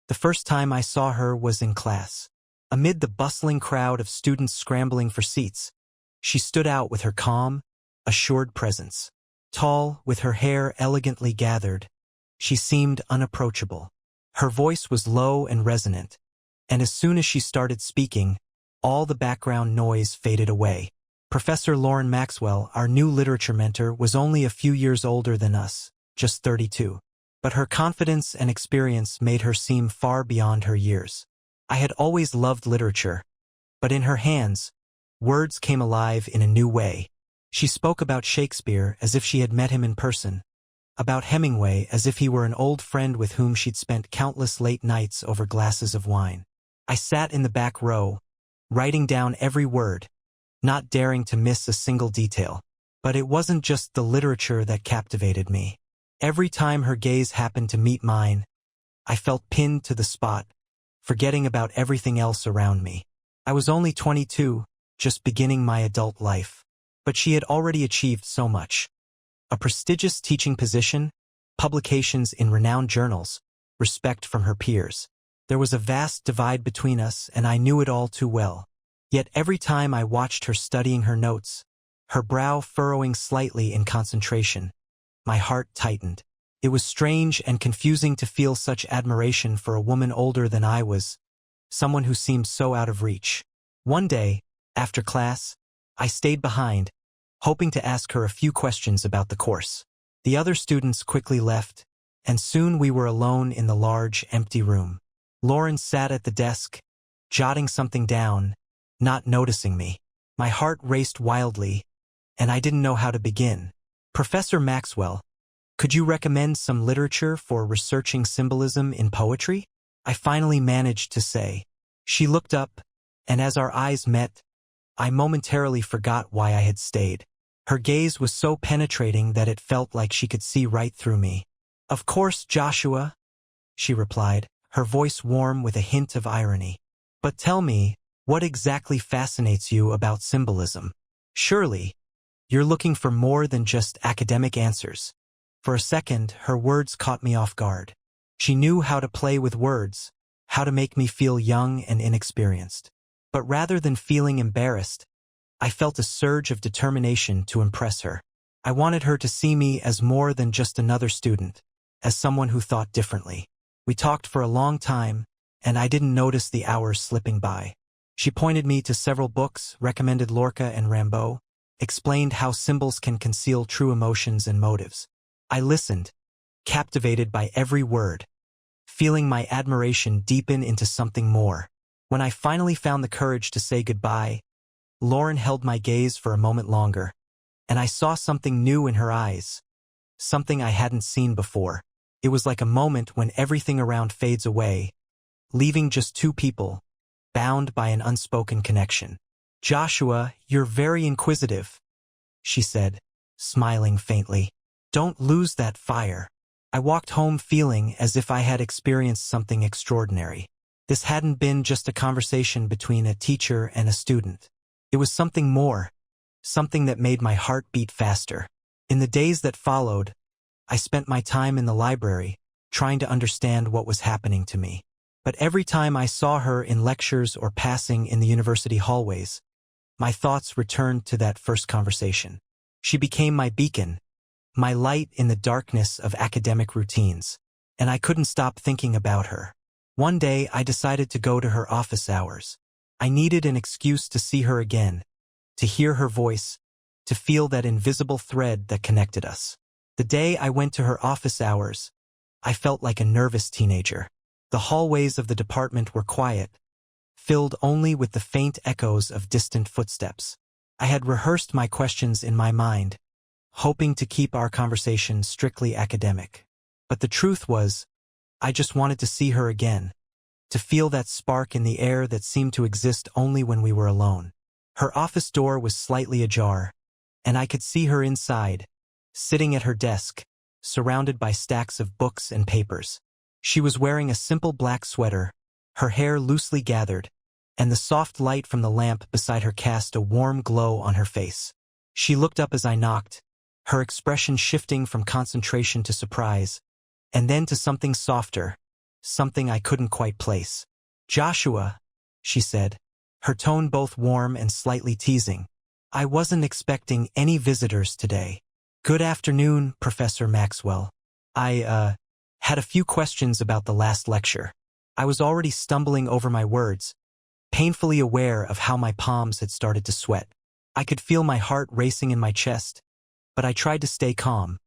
The first time I saw her was in class. Amid the bustling crowd of students scrambling for seats, she stood out with her calm, assured presence. Tall, with her hair elegantly gathered, she seemed unapproachable. Her voice was low and resonant, and as soon as she started speaking, all the background noise faded away. Professor Lauren Maxwell, our new literature mentor, was only a few years older than us, just 32. But her confidence and experience made her seem far beyond her years. I had always loved literature, but in her hands, words came alive in a new way. She spoke about Shakespeare as if she had met him in person, about Hemingway as if he were an old friend with whom she'd spent countless late nights over glasses of wine. I sat in the back row, writing down every word, not daring to miss a single detail. But it wasn't just the literature that captivated me. Every time her gaze happened to meet mine, I felt pinned to the spot, forgetting about everything else around me. I was only 22, just beginning my adult life. But she had already achieved so much. A prestigious teaching position, publications in renowned journals, respect from her peers. There was a vast divide between us, and I knew it all too well. Yet every time I watched her studying her notes, her brow furrowing slightly in concentration, my heart tightened. It was strange and confusing to feel such admiration for a woman older than I was, someone who seemed so out of reach. One day, after class, I stayed behind, hoping to ask her a few questions about the course. The other students quickly left, and soon we were alone in the large, empty room. Lauren sat at the desk, jotting something down, not noticing me. My heart raced wildly, and I didn't know how to begin. "Professor Maxwell, could you recommend some literature for researching symbolism in poetry?" I finally managed to say. She looked up, and as our eyes met, I momentarily forgot why I had stayed. Her gaze was so penetrating that it felt like she could see right through me. "Of course, Joshua," she replied, her voice warm with a hint of irony. "But tell me, what exactly fascinates you about symbolism? Surely, you're looking for more than just academic answers." For a second, her words caught me off guard. She knew how to play with words, how to make me feel young and inexperienced. But rather than feeling embarrassed, I felt a surge of determination to impress her. I wanted her to see me as more than just another student, as someone who thought differently. We talked for a long time, and I didn't notice the hours slipping by. She pointed me to several books, recommended Lorca and Rimbaud, explained how symbols can conceal true emotions and motives. I listened, captivated by every word, feeling my admiration deepen into something more. When I finally found the courage to say goodbye, Lauren held my gaze for a moment longer, and I saw something new in her eyes, something I hadn't seen before. It was like a moment when everything around fades away, leaving just two people, bound by an unspoken connection. "Joshua, you're very inquisitive," she said, smiling faintly. "Don't lose that fire." I walked home feeling as if I had experienced something extraordinary. This hadn't been just a conversation between a teacher and a student. It was something more, something that made my heart beat faster. In the days that followed, I spent my time in the library, trying to understand what was happening to me. But every time I saw her in lectures or passing in the university hallways, my thoughts returned to that first conversation. She became my beacon, my light in the darkness of academic routines, and I couldn't stop thinking about her. One day, I decided to go to her office hours. I needed an excuse to see her again, to hear her voice, to feel that invisible thread that connected us. The day I went to her office hours, I felt like a nervous teenager. The hallways of the department were quiet, filled only with the faint echoes of distant footsteps. I had rehearsed my questions in my mind, hoping to keep our conversation strictly academic. But the truth was, I just wanted to see her again, to feel that spark in the air that seemed to exist only when we were alone. Her office door was slightly ajar, and I could see her inside, sitting at her desk, surrounded by stacks of books and papers. She was wearing a simple black sweater, her hair loosely gathered, and the soft light from the lamp beside her cast a warm glow on her face. She looked up as I knocked, her expression shifting from concentration to surprise, and then to something softer, something I couldn't quite place. "Joshua," she said, her tone both warm and slightly teasing. "I wasn't expecting any visitors today." "Good afternoon, Professor Maxwell. I had a few questions about the last lecture." I was already stumbling over my words, painfully aware of how my palms had started to sweat. I could feel my heart racing in my chest, but I tried to stay calm,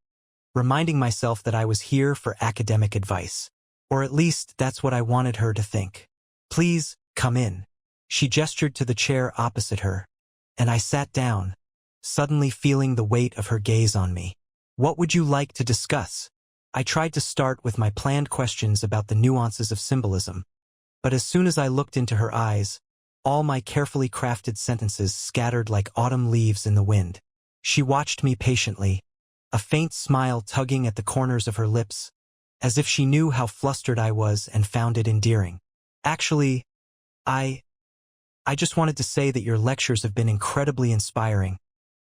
reminding myself that I was here for academic advice. Or at least that's what I wanted her to think. "Please, come in." She gestured to the chair opposite her, and I sat down, suddenly feeling the weight of her gaze on me. "What would you like to discuss?" I tried to start with my planned questions about the nuances of symbolism, but as soon as I looked into her eyes, all my carefully crafted sentences scattered like autumn leaves in the wind. She watched me patiently, a faint smile tugging at the corners of her lips, as if she knew how flustered I was and found it endearing. "Actually, I just wanted to say that your lectures have been incredibly inspiring,"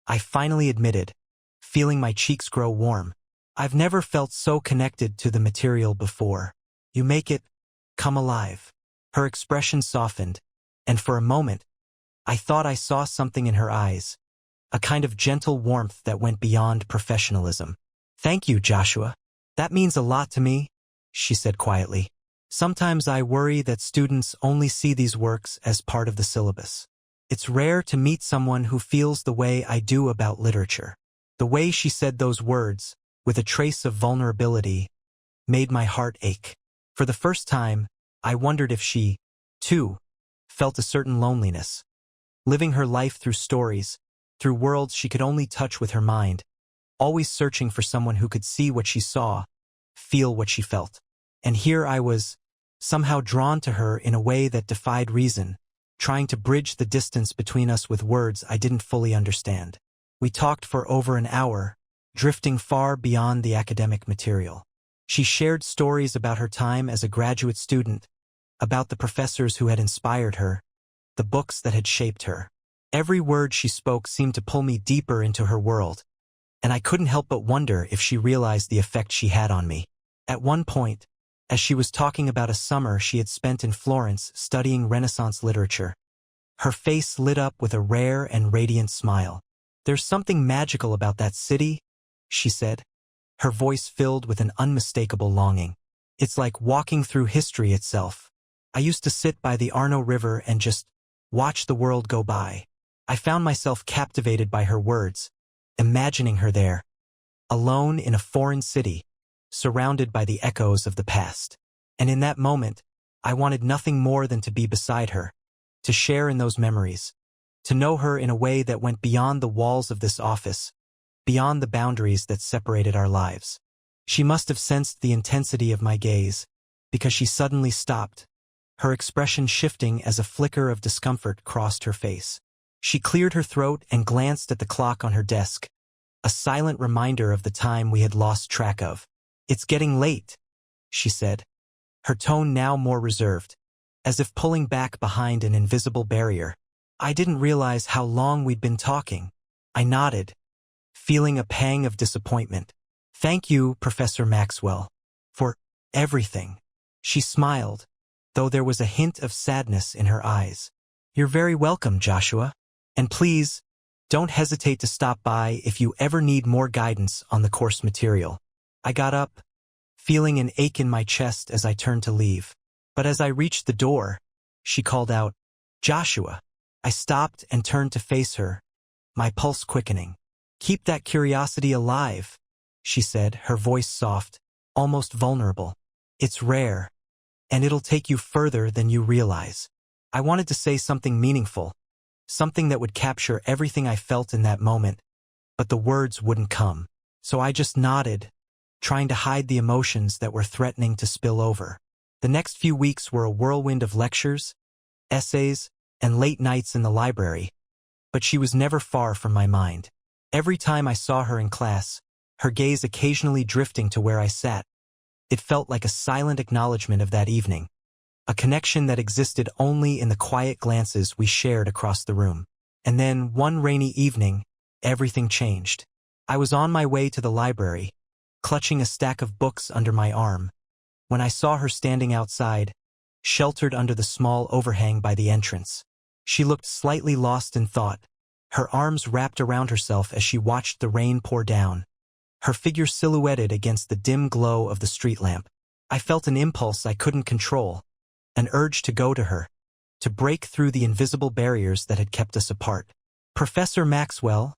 I finally admitted, feeling my cheeks grow warm. "I've never felt so connected to the material before. You make it come alive." Her expression softened, and for a moment, I thought I saw something in her eyes, a kind of gentle warmth that went beyond professionalism. "Thank you, Joshua. That means a lot to me," she said quietly. "Sometimes I worry that students only see these works as part of the syllabus. It's rare to meet someone who feels the way I do about literature." The way she said those words, with a trace of vulnerability, made my heart ache. For the first time, I wondered if she, too, felt a certain loneliness, living her life through stories, through worlds she could only touch with her mind, always searching for someone who could see what she saw, feel what she felt. And here I was, somehow drawn to her in a way that defied reason, trying to bridge the distance between us with words I didn't fully understand. We talked for over an hour, drifting far beyond the academic material. She shared stories about her time as a graduate student, about the professors who had inspired her, the books that had shaped her. Every word she spoke seemed to pull me deeper into her world, and I couldn't help but wonder if she realized the effect she had on me. At one point, as she was talking about a summer she had spent in Florence studying Renaissance literature, her face lit up with a rare and radiant smile. "There's something magical about that city," she said, her voice filled with an unmistakable longing. "It's like walking through history itself. I used to sit by the Arno River and just watch the world go by." I found myself captivated by her words, imagining her there, alone in a foreign city, surrounded by the echoes of the past. And in that moment, I wanted nothing more than to be beside her, to share in those memories, to know her in a way that went beyond the walls of this office, beyond the boundaries that separated our lives. She must have sensed the intensity of my gaze, because she suddenly stopped, her expression shifting as a flicker of discomfort crossed her face. She cleared her throat and glanced at the clock on her desk, a silent reminder of the time we had lost track of. "It's getting late," she said, her tone now more reserved, as if pulling back behind an invisible barrier. "I didn't realize how long we'd been talking." I nodded, feeling a pang of disappointment. "Thank you, Professor Maxwell, for everything." She smiled, though there was a hint of sadness in her eyes. "You're very welcome, Joshua. And please, don't hesitate to stop by if you ever need more guidance on the course material." I got up, feeling an ache in my chest as I turned to leave. But as I reached the door, she called out, "Joshua." I stopped and turned to face her, my pulse quickening. "Keep that curiosity alive," she said, her voice soft, almost vulnerable. "It's rare, and it'll take you further than you realize." I wanted to say something meaningful, something that would capture everything I felt in that moment, but the words wouldn't come. So I just nodded, trying to hide the emotions that were threatening to spill over. The next few weeks were a whirlwind of lectures, essays, and late nights in the library, but she was never far from my mind. Every time I saw her in class, her gaze occasionally drifting to where I sat, it felt like a silent acknowledgement of that evening, a connection that existed only in the quiet glances we shared across the room. And then, one rainy evening, everything changed. I was on my way to the library, clutching a stack of books under my arm, when I saw her standing outside, sheltered under the small overhang by the entrance. She looked slightly lost in thought, her arms wrapped around herself as she watched the rain pour down, her figure silhouetted against the dim glow of the street lamp. I felt an impulse I couldn't control, an urge to go to her, to break through the invisible barriers that had kept us apart. "Professor Maxwell,"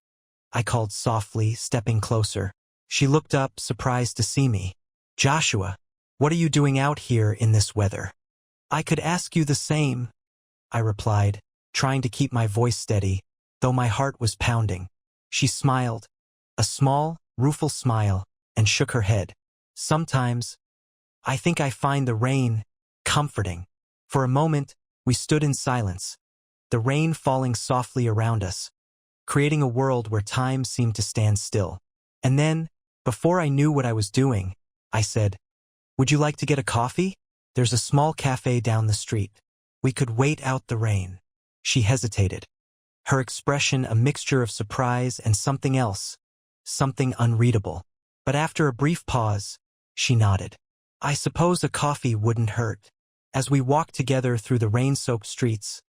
I called softly, stepping closer. She looked up, surprised to see me. "Joshua, what are you doing out here in this weather?" "I could ask you the same," I replied, trying to keep my voice steady, though my heart was pounding. She smiled, a small, rueful smile, and shook her head. "Sometimes, I think I find the rain comforting." For a moment, we stood in silence, the rain falling softly around us, creating a world where time seemed to stand still. And then, before I knew what I was doing, I said, "Would you like to get a coffee? There's a small cafe down the street. We could wait out the rain." She hesitated, her expression a mixture of surprise and something else, something unreadable. But after a brief pause, she nodded. "I suppose a coffee wouldn't hurt." As we walked together through the rain-soaked streets,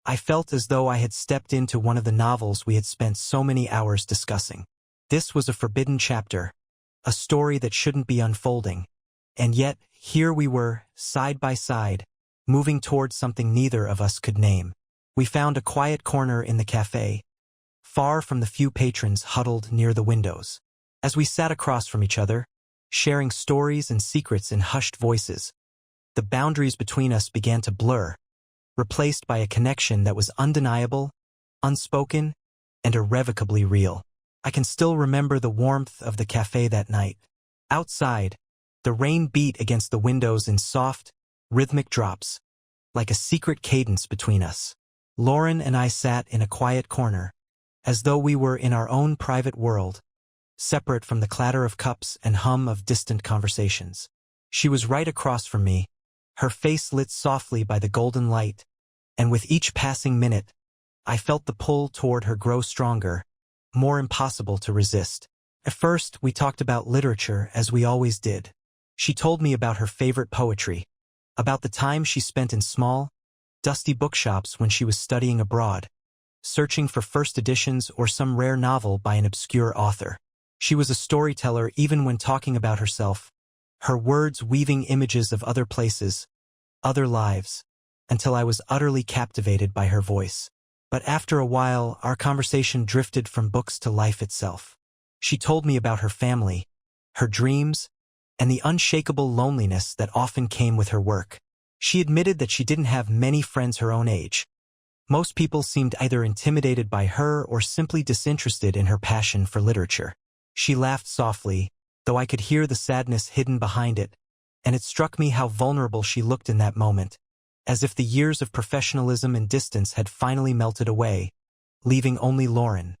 I felt as though I had stepped into one of the novels we had spent so many hours discussing. This was a forbidden chapter, a story that shouldn't be unfolding. And yet, here we were, side by side, moving towards something neither of us could name. We found a quiet corner in the cafe, far from the few patrons huddled near the windows. As we sat across from each other, sharing stories and secrets in hushed voices, the boundaries between us began to blur, replaced by a connection that was undeniable, unspoken, and irrevocably real. I can still remember the warmth of the cafe that night. Outside, the rain beat against the windows in soft, rhythmic drops, like a secret cadence between us. Lauren and I sat in a quiet corner, as though we were in our own private world, separate from the clatter of cups and hum of distant conversations. She was right across from me, her face lit softly by the golden light, and with each passing minute, I felt the pull toward her grow stronger, more impossible to resist. At first, we talked about literature as we always did. She told me about her favorite poetry, about the time she spent in small, dusty bookshops when she was studying abroad, searching for first editions or some rare novel by an obscure author. She was a storyteller even when talking about herself, her words weaving images of other places, other lives, until I was utterly captivated by her voice. But after a while, our conversation drifted from books to life itself. She told me about her family, her dreams, and the unshakable loneliness that often came with her work. She admitted that she didn't have many friends her own age. Most people seemed either intimidated by her or simply disinterested in her passion for literature. She laughed softly, though I could hear the sadness hidden behind it, and it struck me how vulnerable she looked in that moment, as if the years of professionalism and distance had finally melted away, leaving only Lauren,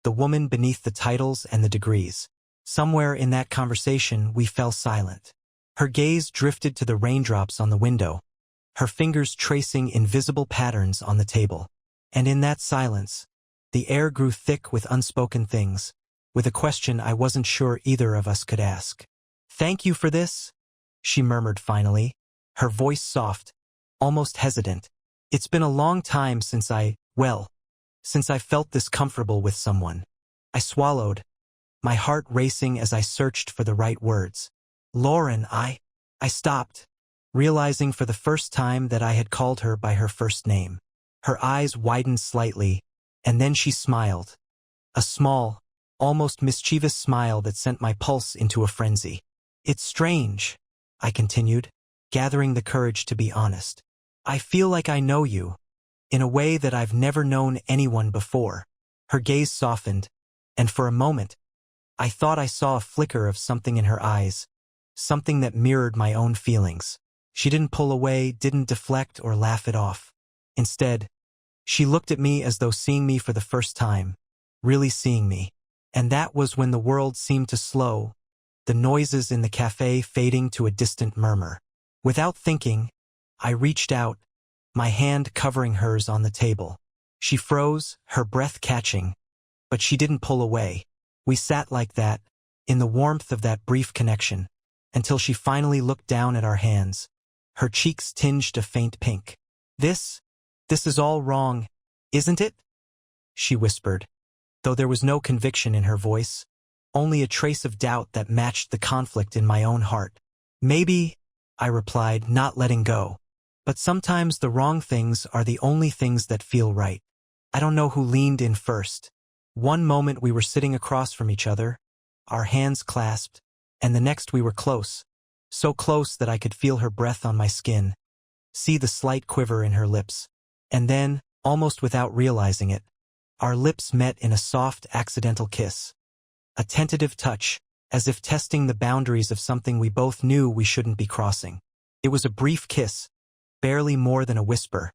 the woman beneath the titles and the degrees. Somewhere in that conversation, we fell silent. Her gaze drifted to the raindrops on the window, her fingers tracing invisible patterns on the table. And in that silence, the air grew thick with unspoken things, with a question I wasn't sure either of us could ask. "Thank you for this," she murmured finally, her voice soft, almost hesitant. "It's been a long time since I felt this comfortable with someone." I swallowed, my heart racing as I searched for the right words. "Lauren, I stopped, realizing for the first time that I had called her by her first name. Her eyes widened slightly, and then she smiled. A small, almost mischievous smile that sent my pulse into a frenzy. "It's strange," I continued, gathering the courage to be honest. "I feel like I know you, in a way that I've never known anyone before." Her gaze softened, and for a moment, I thought I saw a flicker of something in her eyes, something that mirrored my own feelings. She didn't pull away, didn't deflect or laugh it off. Instead, she looked at me as though seeing me for the first time, really seeing me. And that was when the world seemed to slow, the noises in the cafe fading to a distant murmur. Without thinking, I reached out, my hand covering hers on the table. She froze, her breath catching, but she didn't pull away. We sat like that, in the warmth of that brief connection, until she finally looked down at our hands. Her cheeks tinged a faint pink. This is all wrong, isn't it?" she whispered, though there was no conviction in her voice, only a trace of doubt that matched the conflict in my own heart. "Maybe," I replied, not letting go. "But sometimes the wrong things are the only things that feel right." I don't know who leaned in first. One moment we were sitting across from each other, our hands clasped, and the next we were close, so close that I could feel her breath on my skin, see the slight quiver in her lips. And then, almost without realizing it, our lips met in a soft, accidental kiss. A tentative touch, as if testing the boundaries of something we both knew we shouldn't be crossing. It was a brief kiss, barely more than a whisper,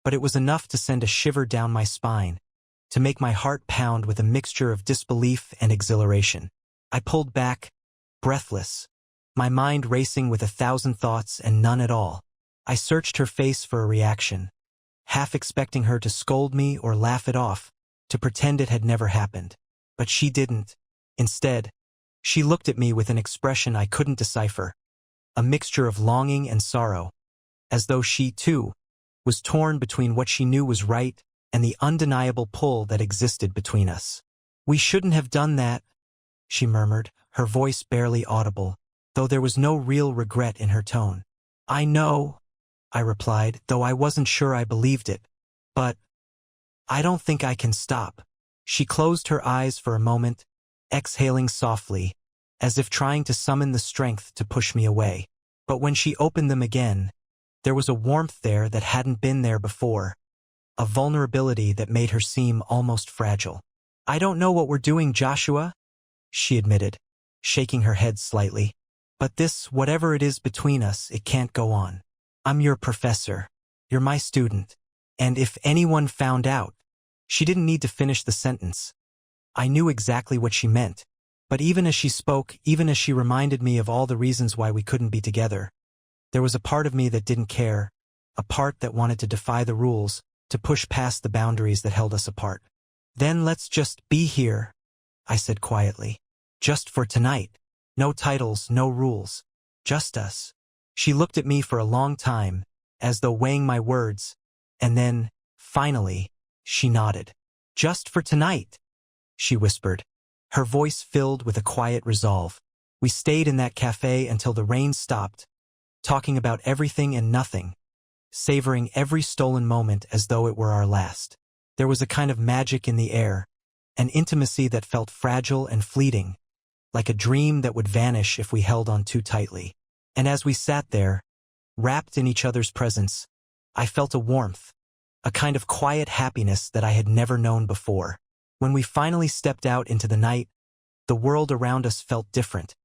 but it was enough to send a shiver down my spine, to make my heart pound with a mixture of disbelief and exhilaration. I pulled back, breathless, my mind racing with 1,000 thoughts and none at all. I searched her face for a reaction, half expecting her to scold me or laugh it off, to pretend it had never happened. But she didn't. Instead, she looked at me with an expression I couldn't decipher, a mixture of longing and sorrow, as though she, too, was torn between what she knew was right and the undeniable pull that existed between us. "We shouldn't have done that," she murmured, her voice barely audible, though there was no real regret in her tone. "I know," I replied, though I wasn't sure I believed it. "But I don't think I can stop." She closed her eyes for a moment, exhaling softly, as if trying to summon the strength to push me away. But when she opened them again, there was a warmth there that hadn't been there before, a vulnerability that made her seem almost fragile. "I don't know what we're doing, Joshua," she admitted, shaking her head slightly. "But this, whatever it is between us, it can't go on. I'm your professor. You're my student. And if anyone found out—" She didn't need to finish the sentence. I knew exactly what she meant. But even as she spoke, even as she reminded me of all the reasons why we couldn't be together, there was a part of me that didn't care, a part that wanted to defy the rules, to push past the boundaries that held us apart. "Then let's just be here," I said quietly. "Just for tonight. No titles, no rules. Just us." She looked at me for a long time, as though weighing my words, and then, finally, she nodded. "Just for tonight," she whispered, her voice filled with a quiet resolve. We stayed in that cafe until the rain stopped, talking about everything and nothing, savoring every stolen moment as though it were our last. There was a kind of magic in the air, an intimacy that felt fragile and fleeting, like a dream that would vanish if we held on too tightly. And as we sat there, wrapped in each other's presence, I felt a warmth, a kind of quiet happiness that I had never known before. When we finally stepped out into the night, the world around us felt different,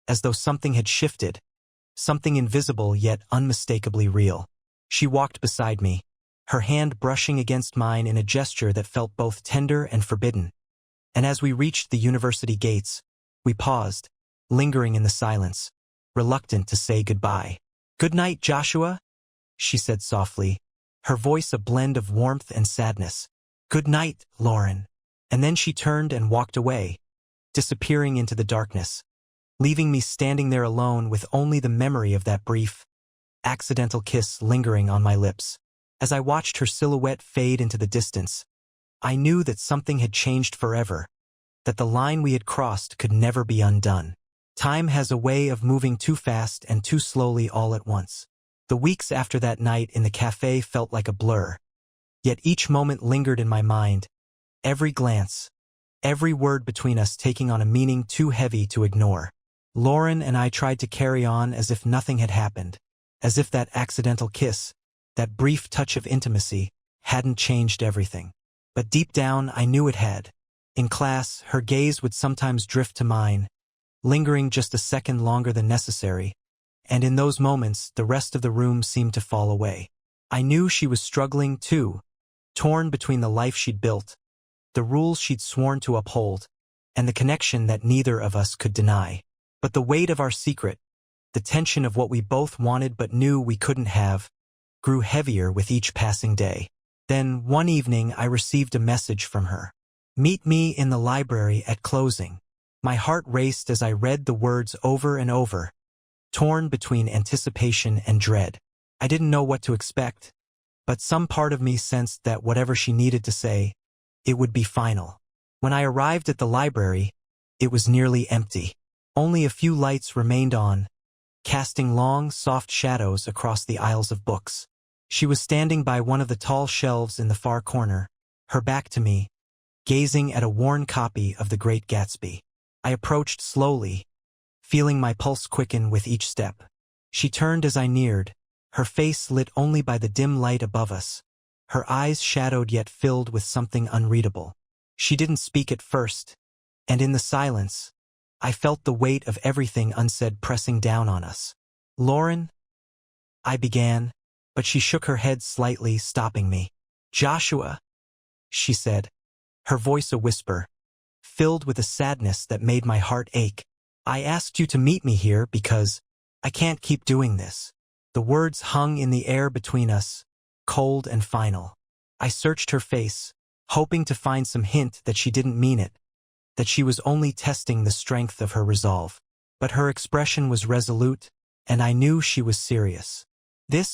as though something had shifted, something invisible yet unmistakably real. She walked beside me, her hand brushing against mine in a gesture that felt both tender and forbidden. And as we reached the university gates, we paused, lingering in the silence, reluctant to say goodbye. "Good night, Joshua," she said softly, her voice a blend of warmth and sadness. "Good night, Lauren." And then she turned and walked away, disappearing into the darkness, leaving me standing there alone with only the memory of that brief, accidental kiss lingering on my lips. As I watched her silhouette fade into the distance, I knew that something had changed forever, that the line we had crossed could never be undone. Time has a way of moving too fast and too slowly all at once. The weeks after that night in the cafe felt like a blur, yet each moment lingered in my mind, every glance, every word between us taking on a meaning too heavy to ignore. Lauren and I tried to carry on as if nothing had happened, as if that accidental kiss, that brief touch of intimacy, hadn't changed everything. But deep down, I knew it had. In class, her gaze would sometimes drift to mine, lingering just a second longer than necessary, and in those moments, the rest of the room seemed to fall away. I knew she was struggling, too, torn between the life she'd built, the rules she'd sworn to uphold, and the connection that neither of us could deny. But the weight of our secret, the tension of what we both wanted but knew we couldn't have, grew heavier with each passing day. Then, one evening, I received a message from her. "Meet me in the library at closing." My heart raced as I read the words over and over, torn between anticipation and dread. I didn't know what to expect, but some part of me sensed that whatever she needed to say, it would be final. When I arrived at the library, it was nearly empty. Only a few lights remained on, casting long, soft shadows across the aisles of books. She was standing by one of the tall shelves in the far corner, her back to me, gazing at a worn copy of The Great Gatsby. I approached slowly, feeling my pulse quicken with each step. She turned as I neared, her face lit only by the dim light above us, her eyes shadowed yet filled with something unreadable. She didn't speak at first, and in the silence, I felt the weight of everything unsaid pressing down on us. "Lauren?" I began, but she shook her head slightly, stopping me. "Joshua," she said, her voice a whisper, filled with a sadness that made my heart ache. "I asked you to meet me here because I can't keep doing this." The words hung in the air between us, cold and final. I searched her face, hoping to find some hint that she didn't mean it, that she was only testing the strength of her resolve. But her expression was resolute, and I knew she was serious.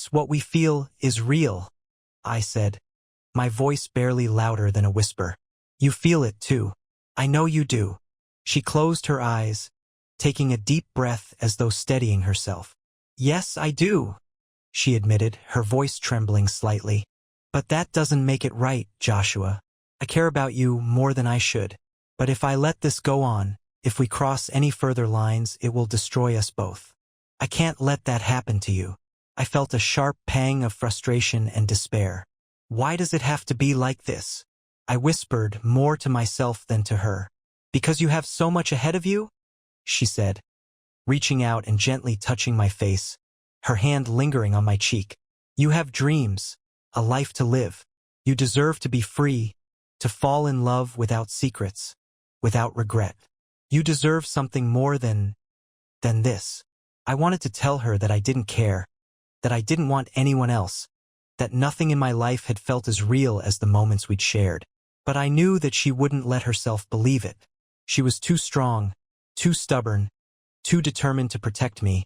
What we feel, is real," I said, my voice barely louder than a whisper. "You feel it too. I know you do." She closed her eyes, taking a deep breath as though steadying herself. "Yes, I do," she admitted, her voice trembling slightly. "But that doesn't make it right, Joshua. I care about you more than I should. But if I let this go on, if we cross any further lines, it will destroy us both. I can't let that happen to you." I felt a sharp pang of frustration and despair. "Why does it have to be like this?" I whispered, more to myself than to her. "Because you have so much ahead of you?" she said, reaching out and gently touching my face, her hand lingering on my cheek. "You have dreams, a life to live. You deserve to be free, to fall in love without secrets, without regret. You deserve something more than this." I wanted to tell her that I didn't care, that I didn't want anyone else, that nothing in my life had felt as real as the moments we'd shared. But I knew that she wouldn't let herself believe it. She was too strong, too stubborn, too determined to protect me,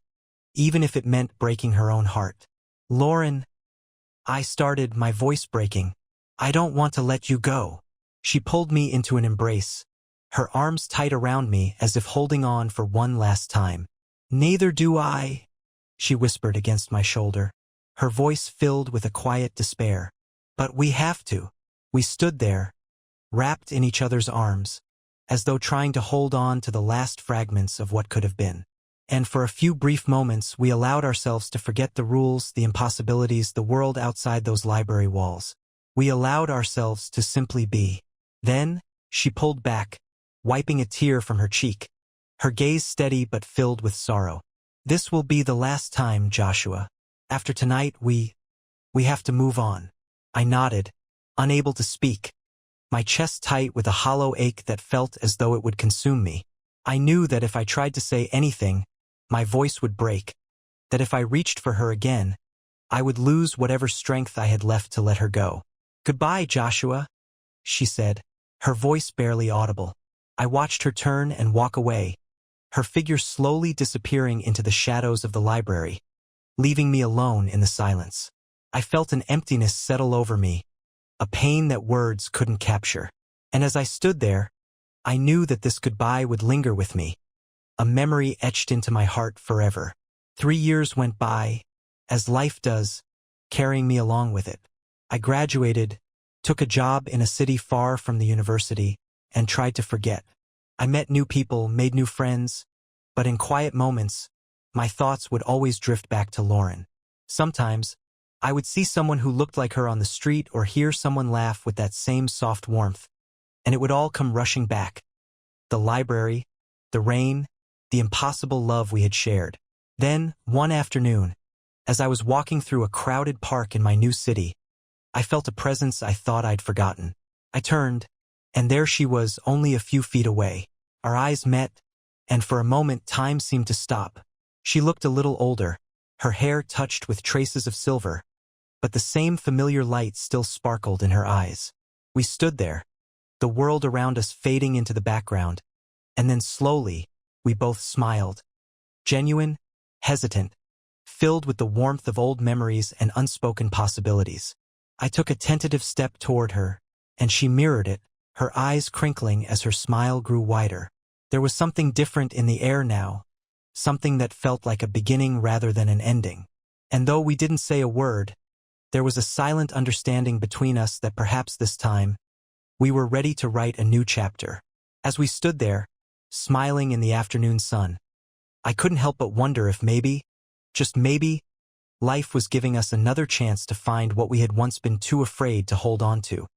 even if it meant breaking her own heart. "Lauren," I started, my voice breaking, "I don't want to let you go." She pulled me into an embrace, her arms tight around me as if holding on for one last time. "Neither do I," she whispered against my shoulder, her voice filled with a quiet despair. "But we have to." We stood there, wrapped in each other's arms, as though trying to hold on to the last fragments of what could have been. And for a few brief moments, we allowed ourselves to forget the rules, the impossibilities, the world outside those library walls. We allowed ourselves to simply be. Then, she pulled back, wiping a tear from her cheek, her gaze steady but filled with sorrow. "This will be the last time, Joshua. After tonight, we have to move on." I nodded, unable to speak, my chest tight with a hollow ache that felt as though it would consume me. I knew that if I tried to say anything, my voice would break, that if I reached for her again, I would lose whatever strength I had left to let her go. "Goodbye, Joshua," she said, her voice barely audible. I watched her turn and walk away, her figure slowly disappearing into the shadows of the library, leaving me alone in the silence. I felt an emptiness settle over me, a pain that words couldn't capture. And as I stood there, I knew that this goodbye would linger with me, a memory etched into my heart forever. 3 years went by, as life does, carrying me along with it. I graduated, took a job in a city far from the university, and tried to forget. I met new people, made new friends, but in quiet moments, my thoughts would always drift back to Lauren. Sometimes, I would see someone who looked like her on the street or hear someone laugh with that same soft warmth, and it would all come rushing back. The library, the rain, the impossible love we had shared. Then, one afternoon, as I was walking through a crowded park in my new city, I felt a presence I thought I'd forgotten. I turned, and there she was, only a few feet away. Our eyes met, and for a moment time seemed to stop. She looked a little older, her hair touched with traces of silver, but the same familiar light still sparkled in her eyes. We stood there, the world around us fading into the background, and then slowly, we both smiled. Genuine, hesitant, filled with the warmth of old memories and unspoken possibilities. I took a tentative step toward her, and she mirrored it, her eyes crinkling as her smile grew wider. There was something different in the air now, something that felt like a beginning rather than an ending. And though we didn't say a word, there was a silent understanding between us that perhaps this time, we were ready to write a new chapter. As we stood there, smiling in the afternoon sun, I couldn't help but wonder if maybe, just maybe, life was giving us another chance to find what we had once been too afraid to hold on to.